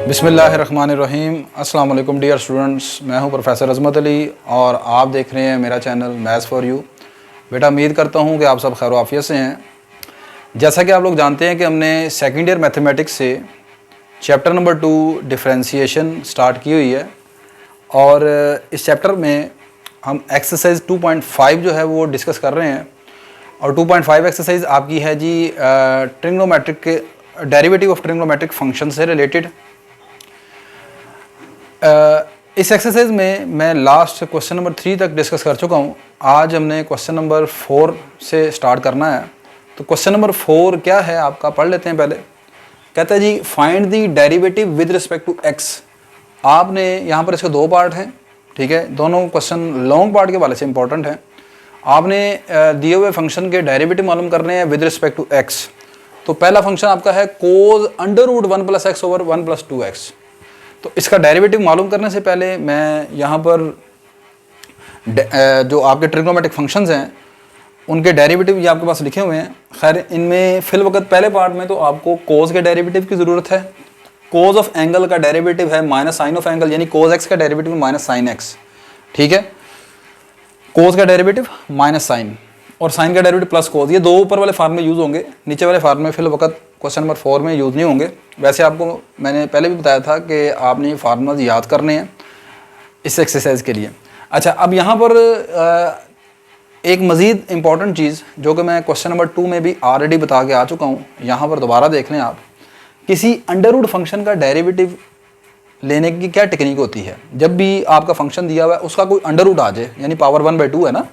बिस्मिल्लाहिर्रहमानिर्रहीम। अस्सलाम वालेकुम डियर स्टूडेंट्स, मैं हूं प्रोफेसर अजमत अली और आप देख रहे हैं मेरा चैनल मैथ्स फॉर यू। बेटा उम्मीद करता हूं कि आप सब खैर आफियत से हैं। जैसा कि आप लोग जानते हैं कि हमने सेकेंड ईयर मैथमेटिक्स से चैप्टर नंबर 2 डिफरेंशिएशन स्टार्ट की हुई है और इस चैप्टर में हम एक्सरसाइज 2.5 जो है वो डिस्कस कर रहे हैं। और 2.5 एक्सरसाइज आपकी है जी ट्रिग्नोमेट्रिक के डेरिवेटिव ऑफ ट्रिग्नोमेट्रिक फंक्शन से रिलेटेड। इस एक्सरसाइज में मैं लास्ट क्वेश्चन नंबर 3 तक डिस्कस कर चुका हूँ। आज हमने क्वेश्चन नंबर 4 से स्टार्ट करना है। तो क्वेश्चन नंबर 4 क्या है आपका, पढ़ लेते हैं पहले। कहता है जी find the derivative with respect to x. आपने यहाँ पर इसके 2 पार्ट हैं, ठीक है। दोनों क्वेश्चन लॉन्ग पार्ट के वाले से इंपॉर्टेंट हैं। आपने दिए हुए फंक्शन के डेरिवेटिव मालूम करने हैं विद रिस्पेक्ट टू एक्स। तो पहला फंक्शन आपका है cos under root 1 plus x over 1 plus 2x। तो इसका डेरिवेटिव मालूम करने से पहले मैं यहाँ पर जो आपके ट्रिग्नोमेट्रिक फंक्शंस हैं उनके डेरिवेटिव ये आपके पास लिखे हुए हैं। खैर इनमें फिल वक्त पहले पार्ट में तो आपको कोज के डेरिवेटिव की ज़रूरत है। कोज ऑफ एंगल का डेरिवेटिव है माइनस साइन ऑफ एंगल, यानी कोज एक्स का डेरिवेटिव माइनस साइन एक्स, ठीक है। कोज का डेरिवेटिव माइनस साइन और साइन का डेरिवेटिव प्लस कोज, ये 2 ऊपर वाले फार्म में यूज़ होंगे, नीचे वाले फार्म में फिल वक्त क्वेश्चन नंबर 4 में यूज़ नहीं होंगे। वैसे आपको मैंने पहले भी बताया था कि आपने ये फार्मूलाज याद करने हैं इस एक्सरसाइज के लिए। अच्छा, अब यहाँ पर एक मज़ीद इम्पॉर्टेंट चीज़ जो कि मैं क्वेश्चन नंबर 2 में भी ऑलरेडी बता के आ चुका हूँ, यहाँ पर दोबारा देख लें आप। किसी अंडर रूट फंक्शन का डेरिवेटिव लेने की क्या टेक्निक होती है। जब भी आपका फंक्शन दिया हुआ है उसका कोई अंडर रूट आ जाए, यानी पावर 1/2 है ना,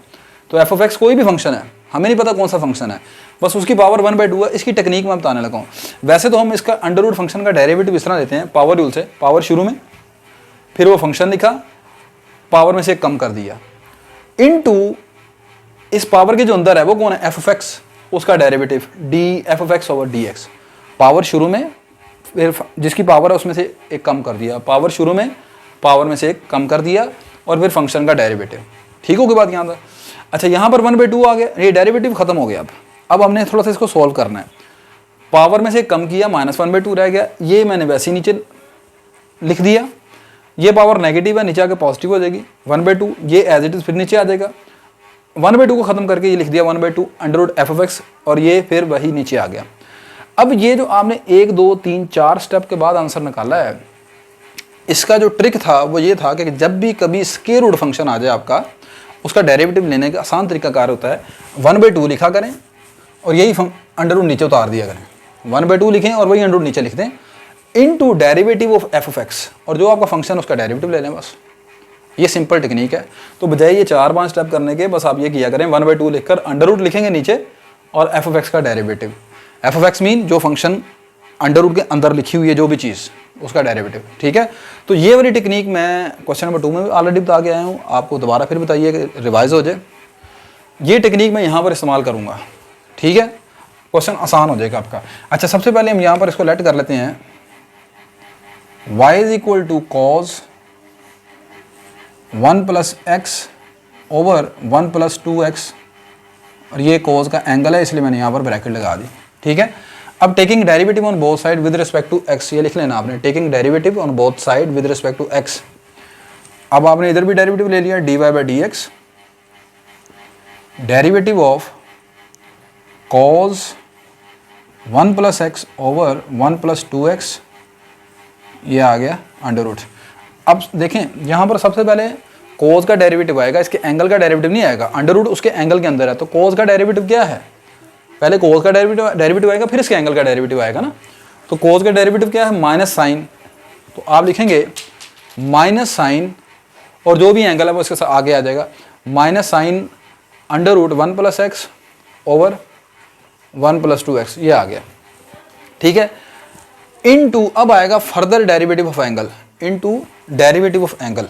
तो एफ ऑफ एक्स कोई भी फंक्शन है, हमें नहीं पता कौन सा फंक्शन है, बस उसकी पावर 1/2 है। इसकी टेक्निक मैं बताने लगा हूँ। वैसे तो हम इसका अंडर रूट फंक्शन का डेरिवेटिव इस तरह लेते हैं, पावर रूल से। पावर शुरू में, फिर वो फंक्शन लिखा, पावर में से कम कर दिया, इनटू इस पावर के जो अंदर है वो कौन है, एफ ऑफ एक्स, उसका derivative D F of x over D x. Power शुरू में, फिर जिसकी पावर है उसमें से एक कम कर दिया, पावर शुरू में पावर में से एक कम कर दिया, और फिर फंक्शन का डेरिवेटिव। ठीक होगी बात यहाँ तक। अच्छा, यहाँ पर 1/2 आ गया, ये डेरिवेटिव खत्म हो गया। अब हमने थोड़ा सा इसको सॉल्व करना है। पावर में से कम किया, माइनस 1/2 रह गया, ये मैंने वैसे ही नीचे लिख दिया। ये पावर नेगेटिव है, नीचे आके पॉजिटिव हो जाएगी 1/2, ये एज इट इज फिर नीचे आ जाएगा। 1/2 को खत्म करके ये लिख दिया 1/2 under root f of x, और ये फिर वही नीचे आ गया। अब ये जो आपने 1 2 3 4 स्टेप के बाद आंसर निकाला है, इसका जो ट्रिक था वो ये था कि जब भी कभी स्क्वायर रूट फंक्शन आ जाए आपका, उसका डेरिवेटिव लेने का आसान तरीका कार होता है 1/2 लिखा करें और यही अंडर रूट नीचे उतार दिया करें। 1/2 लिखें और वही अंडर रूट नीचे लिख दें, into derivative of F of x, और जो आपका फंक्शन उसका डेरिवेटिव ले लें। बस ये सिंपल टेक्निक है। तो बजाय ये 4-5 स्टेप करने के, बस आप ये किया करें 1/2 लिखकर अंडर रूट लिखेंगे नीचे और एफ ऑफ एक्स का derivative. F of x mean जो फंक्शन अंडर रूट के अंदर लिखी हुई है जो भी चीज़, उसका डेरिवेटिव, ठीक है। तो ये वाली टेक्निक मैं क्वेश्चन नंबर 2 में ऑलरेडी बता के आया हूँ, आपको दोबारा फिर बताइए कि रिवाइज हो जाए। ये टेक्निक मैं यहाँ पर इस्तेमाल करूँगा, ठीक है। क्वेश्चन आसान हो जाएगा आपका। अच्छा, सबसे पहले हम यहाँ पर इसको लेट कर लेते हैं, y is equal to cos 1 plus x over 1 plus 2x, और ये कॉज का एंगल है इसलिए मैंने यहाँ पर ब्रैकेट लगा दी, ठीक है। अब taking derivative on both side with respect to x, ये लिख लेना आपने, taking derivative on both side with respect to x. अब आपने इधर भी डेरिवेटिव ले लिया, dy by d x, derivative of cos 1 plus x over 1 plus 2x, ये आ गया अंडर रूट। अब देखें यहाँ पर सबसे पहले कॉज का डेरिवेटिव आएगा, इसके एंगल का डेरिवेटिव नहीं आएगा। अंडर रूट उसके एंगल के अंदर है, तो कॉज का डेरिवेटिव क्या है, पहले कोज का डेरिवेटिव आएगा, फिर इसके एंगल का डेरिवेटिव आएगा ना। तो कोज का डेरिवेटिव क्या है, माइनस साइन, तो आप लिखेंगे माइनस साइन, और जो भी एंगल है वो इसके साथ आगे आ जाएगा, minus sine under root 1 plus x over 1 plus 2x, ये आ गया, ठीक है। इनटू अब आएगा further derivative of angle, into derivative of angle.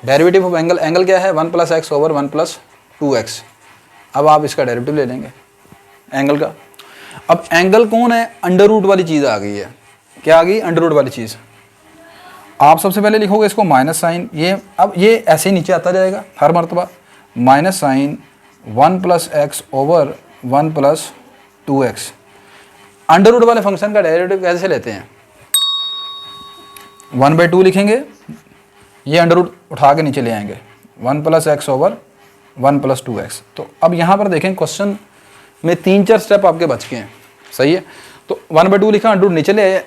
Derivative of angle, angle क्या है 1 plus x over 1 plus 2x। अब आप इसका डेरिवेटिव ले लेंगे एंगल का। अब एंगल कौन है, अंडर रूट वाली चीज़ आ गई है। क्या आ गई, अंडर रूट वाली चीज़। आप सबसे पहले लिखोगे इसको माइनस साइन, ये अब ये ऐसे ही नीचे आता जाएगा हर मरतबा, minus sine 1 plus x over 1 plus 2x। Under root वाले फंक्शन का डेरिवेटिव कैसे लेते हैं, 1/2 लिखेंगे, ये अंडर रूट उठा के नीचे ले आएंगे, 1 + x ओवर 1 + 2x। तो अब यहाँ पर देखें क्वेश्चन में 3-4 स्टेप आपके बच गए हैं, सही है। तो 1/2 लिखा, अंडर रूट नीचे ले आए,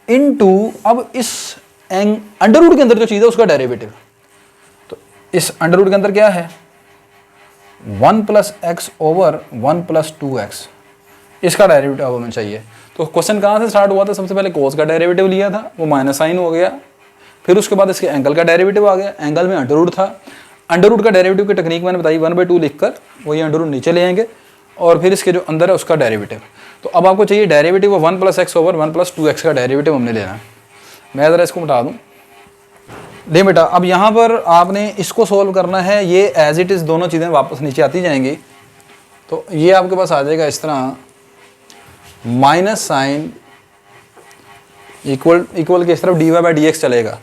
इनटू अब इस अंडर रूट के अंदर जो चीज़ है उसका डेरिवेटिव। तो इस अंडर रूट के अंदर क्या है, 1 + x ओवर 1 + 2x, इसका डेरिवेटिव अब हमें चाहिए। तो क्वेश्चन कहाँ से स्टार्ट हुआ था, सबसे पहले कोस का डेरिवेटिव लिया था, वो माइनस साइन हो गया, फिर उसके बाद इसके एंगल का डेरिवेटिव आ गया, एंगल में अंडर रूट था, अंडर रूट का डेरिवेटिव की टेक्निक मैंने बताई, 1/2 लिखकर वही अंडर रूट नीचे ले आएंगे और फिर इसके जो अंदर है उसका डेरिवेटिव। तो अब आपको चाहिए डेरिवेटिव 1 + x ओवर 1 + 2x का डेरिवेटिव हमने लेना है। मैं ज़रा इसको मिटा दूँ, ले बेटा। अब यहाँ पर आपने इसको सोल्व करना है, ये एज इट इज़ दोनों चीज़ें वापस नीचे आती जाएंगी। तो ये आपके पास आ जाएगा इस तरह, माइनस साइन इक्वल के इस तरफ dy/dx चलेगा,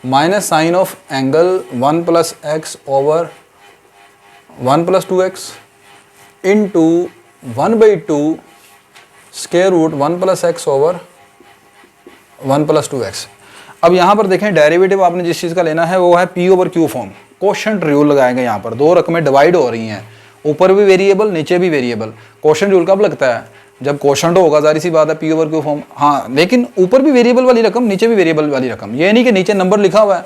minus sine of angle 1 + x over 1 + 2x into 1/2 square root 1 + x over 1 + 2x। अब यहाँ पर देखें डेरिवेटिव आपने जिस चीज़ का लेना है वो है p/q फॉर्म, कोशेंट रूल लगाएंगे। यहाँ पर दो रकमें डिवाइड हो रही हैं, ऊपर भी वेरिएबल नीचे भी वेरिएबल। कोशेंट रूल कब लगता है, जब कोशेंट होगा, जारी सी बात है p/q फॉर्म। हाँ, लेकिन ऊपर भी वेरिएबल वाली रकम नीचे भी वेरिएबल वाली रकम, ये नहीं कि नीचे नंबर लिखा हुआ है,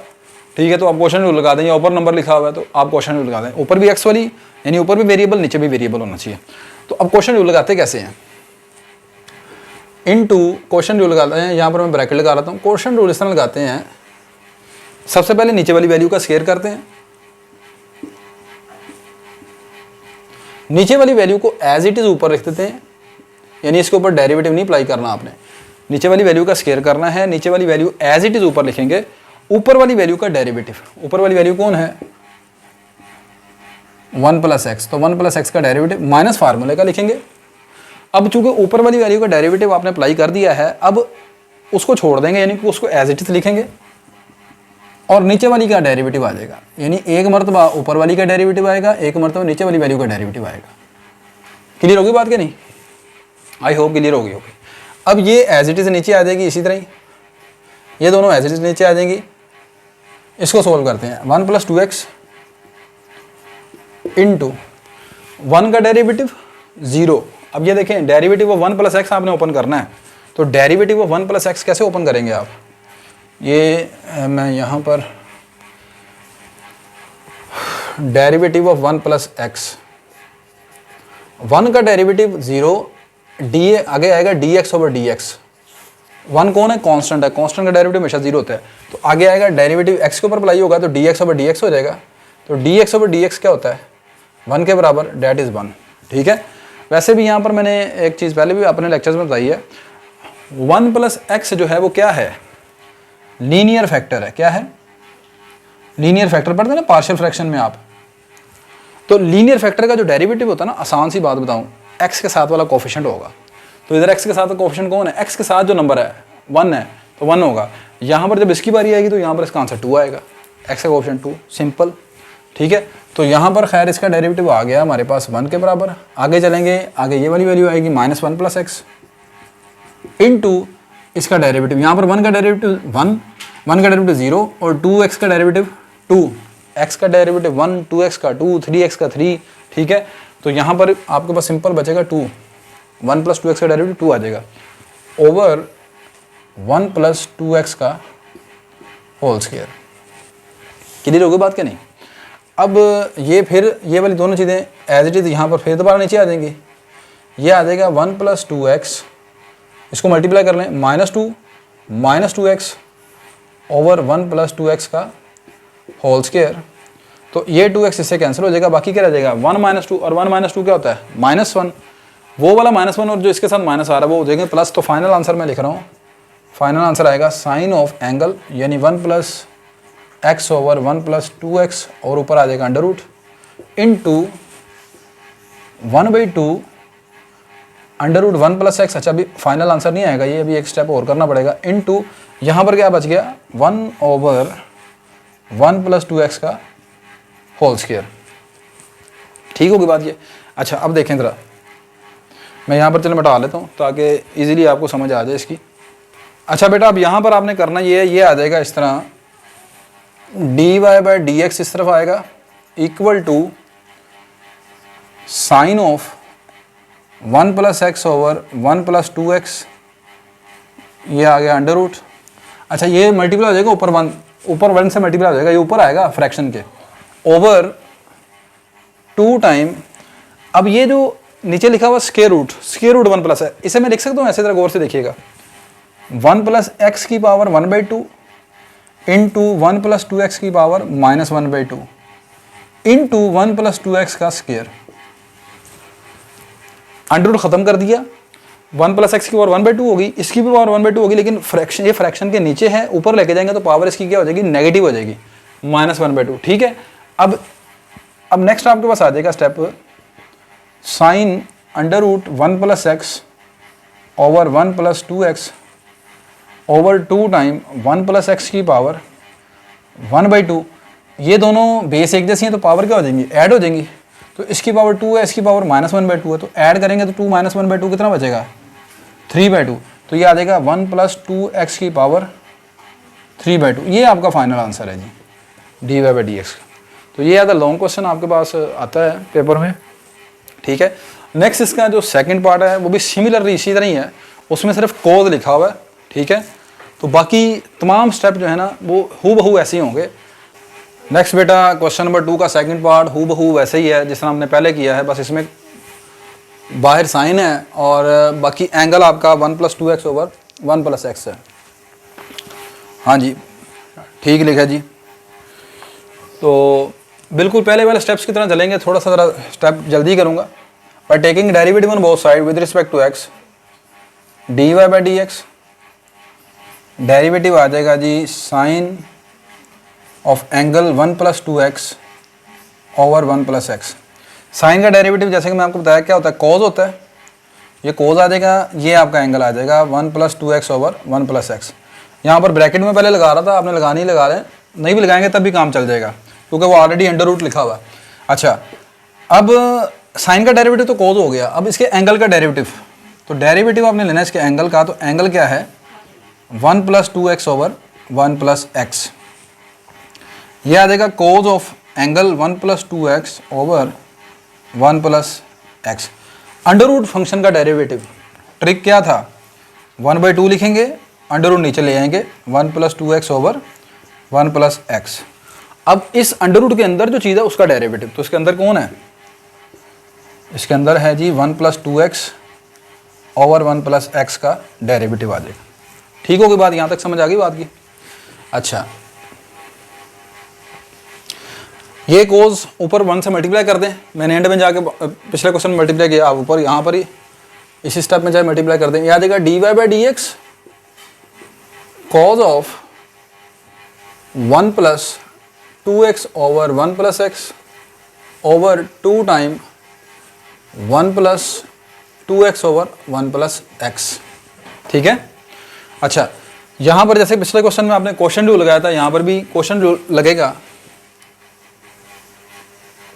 ठीक है, तो आप कोशेंट रूल लगा दें, या ऊपर नंबर लिखा हुआ है तो आप कोशेंट रूल लगा दें। ऊपर भी x वाली यानी ऊपर भी वेरिएबल नीचे भी वेरिएबल होना चाहिए। तो अब कोशेंट रूल लगाते कैसे हैं, इनटू कोशेंट रूल लगाते हैं, यहाँ पर मैं ब्रैकेट लगा रहा हूँ। कोशेंट रूल इस तरह लगाते हैं, सबसे पहले नीचे वाली वैल्यू का स्क्वायर करते हैं, नीचे वाली वैल्यू को एज इट इज ऊपर रख देते हैं, यानी इसके ऊपर डेरिवेटिव नहीं अप्लाई करना आपने, नीचे वाली वैल्यू का स्क्वायर करना है, नीचे वाली वैल्यू एज इट इज ऊपर लिखेंगे, ऊपर वाली वैल्यू का डेरिवेटिव। ऊपर वाली वैल्यू कौन है, 1 + x, तो 1 + x का डेरिवेटिव माइनस फार्मूले का लिखेंगे। अब चूंकि ऊपर वाली वैल्यू का डेरिवेटिव आपने अप्लाई कर दिया है, अब उसको छोड़ देंगे, यानी कि उसको एज इट इज लिखेंगे और नीचे वाली का डेरिवेटिव आ जाएगा, यानी एक मरतबा ऊपर वाली का डेरिवेटिव आएगा, एक मरतबा नीचे वाली वैल्यू का डेरिवेटिव आएगा। क्लियर होगी बात कि नहीं, आई होप क्लियर होगी। अब ये एज इट इज नीचे आ जाएगी, इसी तरह ही ये दोनों एज इट इज नीचे आ जाएंगी। इसको सोल्व करते हैं, 1 + 2x इंटू 1 का डेरिवेटिव 0। अब ये देखें डेरिवेटिव ऑफ 1 + x आपने ओपन करना है, तो डेरिवेटिव ऑफ 1 + x कैसे ओपन करेंगे आप, ये मैं यहाँ पर डेरिवेटिव ऑफ 1 + x, 1 का डेरिवेटिव 0, डी आगे आएगा dx ओवर dx। 1 कौन है, कांस्टेंट है, कांस्टेंट का डेरिवेटिव हमेशा 0 होता है, तो आगे आएगा डेरिवेटिव x के ऊपर अप्लाई होगा तो dx ओवर dx हो जाएगा। तो dx ओवर dx क्या होता है, 1 के बराबर, डेट इज़ 1, ठीक है। वैसे भी यहाँ पर मैंने एक चीज़ पहले भी अपने लेक्चर्स में बताई है, 1 + x जो है वो क्या है, लीनियर फैक्टर है। क्या है, लीनियर फैक्टर पढ़ते हैं ना पार्शियल फ्रैक्शन में आप, तो लीनियर फैक्टर का जो डेरिवेटिव होता है ना, आसान सी बात बताऊं, x के साथ वाला कोफिशिएंट होगा। तो इधर x के साथ कोफिशिएंट कौन है, x के साथ जो नंबर है 1 है तो 1 होगा। यहाँ पर जब इसकी बारी आएगी तो यहाँ पर इसका आंसर 2 आएगा, x का कोफिशिएंट 2, सिंपल, ठीक है। तो यहाँ पर खैर इसका डेरिवेटिव आ गया हमारे पास 1 के बराबर। आगे चलेंगे, आगे ये वाली वैल्यू आएगी -1 + x इंटू इसका डेरिवेटिव, यहाँ पर 1 का डेरिवेटिव 1, 1 का डेरिवेटिव 0 और 2x का डेरिवेटिव 2, x का डेरिवेटिव 1, 2x का 2, 3x का 3, ठीक है। तो यहाँ पर आपके पास सिंपल बचेगा 2, 1 + 2x का डेरिवेटिव 2 आ जाएगा ओवर 1 + 2x का होल स्क्वायर। क्लियर होगी बात क्या नहीं। अब ये फिर ये वाली दोनों चीज़ें एज इट इज़ यहाँ पर फिर दोबारा नीचे आ जाएंगी, ये आ जाएगा 1 + 2x, इसको मल्टीप्लाई कर लें, -2 - 2x ओवर 1 + 2x का होल स्क्वायर। तो ये 2x इससे कैंसिल हो जाएगा, बाकी क्या रह जाएगा 1 - 2, और 1 - 2 क्या होता है -1, वो वाला -1 और जो इसके साथ माइनस आ रहा है वो हो जाएंगे प्लस। तो फाइनल आंसर मैं लिख रहा हूँ, फाइनल आंसर आएगा साइन ऑफ एंगल यानी 1 + x ओवर 1 + 2x और ऊपर आ जाएगा under root into 1/2 under root 1 + x। अच्छा अभी फाइनल आंसर नहीं आएगा, ये अभी एक स्टेप और करना पड़ेगा, इंटू यहाँ पर क्या बच गया 1 ओवर 1 + 2x का होल स्क्वायर। ठीक होगी बात ये। अच्छा अब देखें ज़रा, मैं यहाँ पर चलो मिटा लेता हूँ ताकि इजीली आपको समझ आ जाए इसकी। अच्छा बेटा, अब यहाँ पर आपने करना ये आ जाएगा इस तरह, dy बाई डी एक्स इस तरफ आएगा equal to sine of 1 plus x over 1 plus 2x, ये आ गया अंडर रूट। अच्छा ये मल्टीप्लाई हो जाएगा ऊपर वन से मल्टीप्लाई हो जाएगा, ये ऊपर आएगा फ्रैक्शन के, ओवर 2 टाइम, अब ये जो नीचे लिखा हुआ स्क्वायर रूट 1 प्लस है, इसे मैं लिख सकता हूँ ऐसे तरह, गौर से देखिएगा, 1 प्लस एक्स की पावर 1/2 इंटू 1 प्लस 2x की पावर -1/2 इंटू 1 प्लस 2x का स्क्वायर। अंडर रूट खत्म कर दिया, 1 प्लस एक्स की पावर 1/2 होगी, इसकी भी पावर 1/2 होगी, लेकिन फ्रैक्शन, ये फ्रैक्शन के नीचे है, ऊपर लेके जाएंगे तो पावर इसकी क्या हो जाएगी, नेगेटिव हो जाएगी, -1/2। ठीक है, अब नेक्स्ट आपके पास आ जाएगा step, sine under root 1 plus x over 1 plus 2x over 2 time 1 plus x की पावर 1/2। ये दोनों बेस एक जैसी हैं तो पावर क्या हो जाएंगी, ऐड हो जाएंगी, तो इसकी पावर 2 है, इसकी पावर -1/2 है, तो ऐड करेंगे तो 2 -1/2 कितना बचेगा, 3/2, तो ये आ जाएगा 1 प्लस 2x की पावर 3/2। ये आपका फाइनल आंसर है जी, dy बाई डी एक्स। तो ये ज़्यादा लॉन्ग क्वेश्चन आपके पास आता है पेपर में। ठीक है, नेक्स्ट इसका जो सेकंड पार्ट है वो भी सिमिलर इसी तरह ही है, उसमें सिर्फ कोड लिखा हुआ है। ठीक है, तो बाकी तमाम स्टेप जो है ना वो हूबहू ऐसे ही होंगे। नेक्स्ट बेटा क्वेश्चन नंबर 2 का सेकंड पार्ट हूबहू वैसे ही है जिस तरह हमने पहले किया है, बस इसमें बाहर साइन है और बाकी एंगल आपका 1 plus 2x over 1 plus x है। हाँ जी ठीक लिखा जी। तो बिल्कुल पहले वाले स्टेप्स की तरह चलेंगे, थोड़ा सा ज़रा स्टेप जल्दी करूँगा। By taking derivative on both side with respect to x, dy by d x, derivative आ जाएगा जी sine of angle 1 plus 2x over 1 plus x. Sine का डेरिवेटिव जैसे कि मैं आपको बताया क्या होता है, कॉज होता है, ये कॉज आ जाएगा, ये आपका एंगल आ जाएगा 1 plus 2x over 1 plus x. यहाँ पर ब्रैकेट में पहले लगा रहा था, आपने लगा नहीं लगा रहे, नहीं भी लगाएंगे तब भी काम चल जाएगा क्योंकि वो ऑलरेडी अंडर रूट लिखा हुआ है। अच्छा, अब साइन का डेरिवेटिव तो कॉज हो गया, अब इसके एंगल का डेरिवेटिव, तो डेरिवेटिव आपने लेना है इसके एंगल का, तो एंगल क्या है 1 plus 2x over 1 plus x. ये आ जाएगा cos of angle 1 plus 2x over 1 plus x. Under root function का डेरिवेटिव ट्रिक क्या था, 1/2 लिखेंगे, अंडर रूट नीचे ले आएंगे, 1 plus 2x over 1 plus x. अब इस अंडर रूट के अंदर जो चीज़ है उसका डेरिवेटिव, तो इसके अंदर कौन है, इसके अंदर है जी 1 plus 2x over 1 plus x का डेरिवेटिव आ जाएगा। ठीक होगी बात, यहाँ तक समझ आ गई बात की। अच्छा, ये कोज ऊपर 1 से मल्टीप्लाई कर दें, मैंने एंड में जाके पिछले क्वेश्चन में मल्टीप्लाई किया, आप ऊपर यहाँ पर ही इसी स्टेप में जाए मल्टीप्लाई कर दें, याद आएगा dy by d x cos of 1 plus 2x over 1 plus x over 2 time 1 plus 2x over 1 plus x. ठीक है, अच्छा यहाँ पर जैसे पिछले क्वेश्चन में आपने क्वेश्चन रूल लगाया था, यहाँ पर भी क्वेश्चन रूल लगेगा।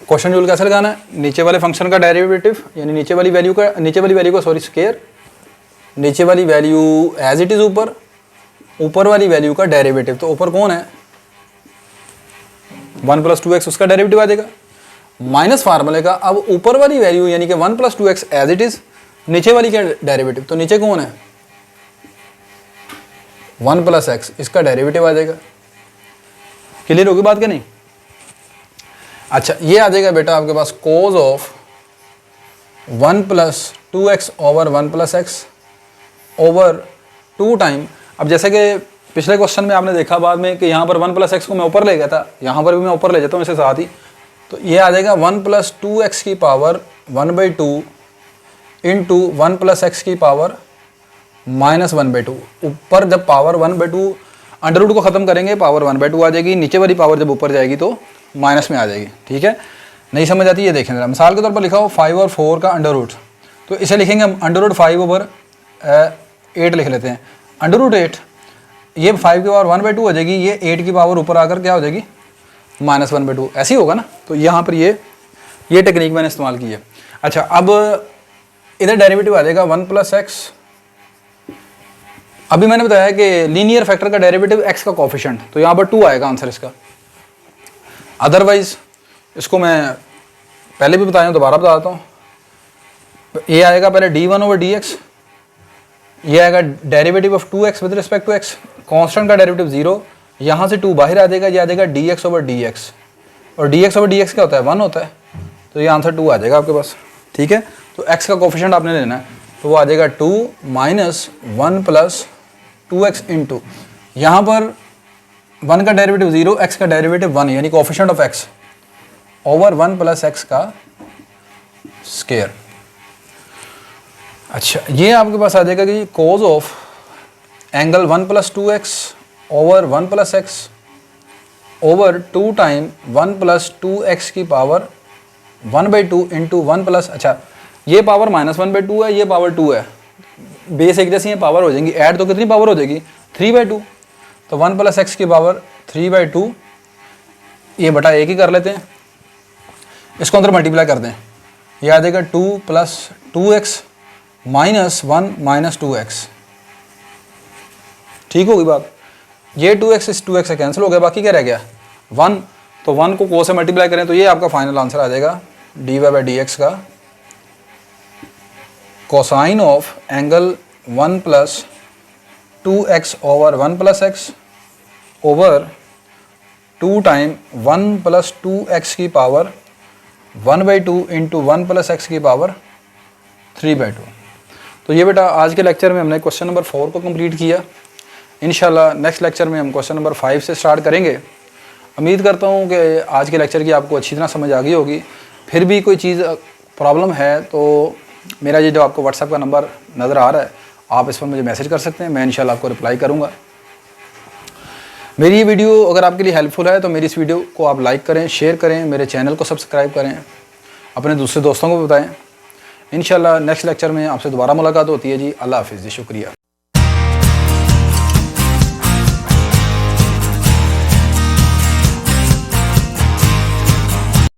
क्वेश्चन रूल कैसे लगाना है, नीचे वाले फंक्शन का डेरिवेटिव यानी नीचे वाली वैल्यू का सॉरी स्क्वायर, नीचे वाली वैल्यू एज इट इज ऊपर वाली वैल्यू का डेरिवेटिव, तो ऊपर कौन है 1 प्लस 2x, उसका डेरिवेटिव आ जाएगा माइनस फार्मूले का। अब ऊपर वाली वैल्यू यानी कि 1 plus 2x as it is, नीचे वाली का डेरिवेटिव, तो नीचे कौन है 1 प्लस एक्स, इसका डेरिवेटिव आ जाएगा। क्लियर होगी बात क्या नहीं। अच्छा, ये आ जाएगा बेटा आपके पास cos of 1 plus 2x over 1 plus x over 2 time. अब जैसे कि पिछले क्वेश्चन में आपने देखा बाद में कि यहाँ पर 1 प्लस एक्स को मैं ऊपर ले गया था, यहाँ पर भी मैं ऊपर ले जाता हूँ इसके साथ ही, तो ये आ जाएगा 1 प्लस 2x की पावर 1/2 इंटू 1 प्लस एक्स की पावर -1/2। ऊपर जब पावर 1/2 अंडर रूट को ख़त्म करेंगे, पावर 1/2 आ जाएगी, नीचे वाली पावर जब ऊपर जाएगी तो माइनस में आ जाएगी। ठीक है, नहीं समझ आती ये देखें जरा, मिसाल के तौर पर लिखा हो 5 और 4 का अंडर रूट, तो इसे लिखेंगे हम अंडर रूट 5 ओवर 8 लिख लेते हैं, अंडर रूट 8, ये 5 की पावर 1/2 हो जाएगी, ये 8 की पावर ऊपर आकर क्या हो जाएगी -1/2, ऐसे ही होगा ना। तो यहाँ पर ये टेक्निक मैंने इस्तेमाल की है। अच्छा, अब इधर डेरिवेटिव आ जाएगा 1 प्लस एक्स अभी मैंने बताया कि लीनियर फैक्टर का डेरिवेटिव x का कोफिशिएंट, तो यहाँ पर 2 आएगा आंसर इसका। अदरवाइज इसको मैं पहले भी बताया हूँ, दोबारा बताता हूँ। ये आएगा पहले d1/dx, ये आएगा derivative of 2x with respect to x, constant का डेरिवेटिव 0, यहाँ से 2 बाहर आ जाएगा, ये आ जाएगा dx/dx, और dx/dx क्या होता है 1 होता है, तो ये आंसर 2 आ जाएगा आपके पास। ठीक है, तो x का कोफिशिएंट आपने लेना है, तो वो आ जाएगा 2 माइनस 1 प्लस 2x इंटू, यहाँ पर 1 का डेरिवेटिव 0, x का डेरिवेटिव 1, यानी coefficient of x over 1 plus x का स्क्वायर। अच्छा, ये आपके पास आ जाएगा कि cos of angle 1 plus 2x over 1 plus x over 2 time 1 plus 2x की पावर 1/2 इंटू 1 प्लस, अच्छा ये पावर -1/2 है, ये पावर 2 है, बेस एक जैसी है, पावर हो जाएंगी, ऐड तो कितनी पावर हो जाएगी 3/2, तो 1 प्लस x की पावर 3/2, ये बटा एक ही कर लेते हैं, इसको अंदर मल्टीप्लाई कर दें, ये आ जाएगा 2 plus 2x minus 1 minus 2x। ठीक होगी बात, ये 2x इस 2x से कैंसिल हो गया, बाकी क्या रह गया 1, तो 1 को से मल्टीप्लाई करें तो ये आपका फाइनल आंसर आ जाएगा dy/dx का cosine of angle 1 plus 2x over 1 plus x over 2 time 1 plus 2x की पावर 1/2 इंटू 1 प्लस x की पावर 3/2। तो ये बेटा आज के लेक्चर में हमने क्वेश्चन नंबर 4 को कंप्लीट किया। इंशाल्लाह नेक्स्ट लेक्चर में हम क्वेश्चन नंबर 5 से स्टार्ट करेंगे। उम्मीद करता हूँ कि आज के लेक्चर की आपको अच्छी तरह समझ आ गई होगी। फिर भी कोई चीज़ प्रॉब्लम है तो मेरा ये जो आपको व्हाट्सएप का नंबर नज़र आ रहा है, आप इस पर मुझे मैसेज कर सकते हैं, मैं इंशाल्लाह आपको रिप्लाई करूँगा। मेरी ये वीडियो अगर आपके लिए हेल्पफुल है तो मेरी इस वीडियो को आप लाइक करें, शेयर करें, मेरे चैनल को सब्सक्राइब करें, अपने दूसरे दोस्तों को बताएं। इंशाल्लाह नेक्स्ट लेक्चर में आपसे दोबारा मुलाकात होती है जी। अल्लाह हाफिज़ जी, शुक्रिया।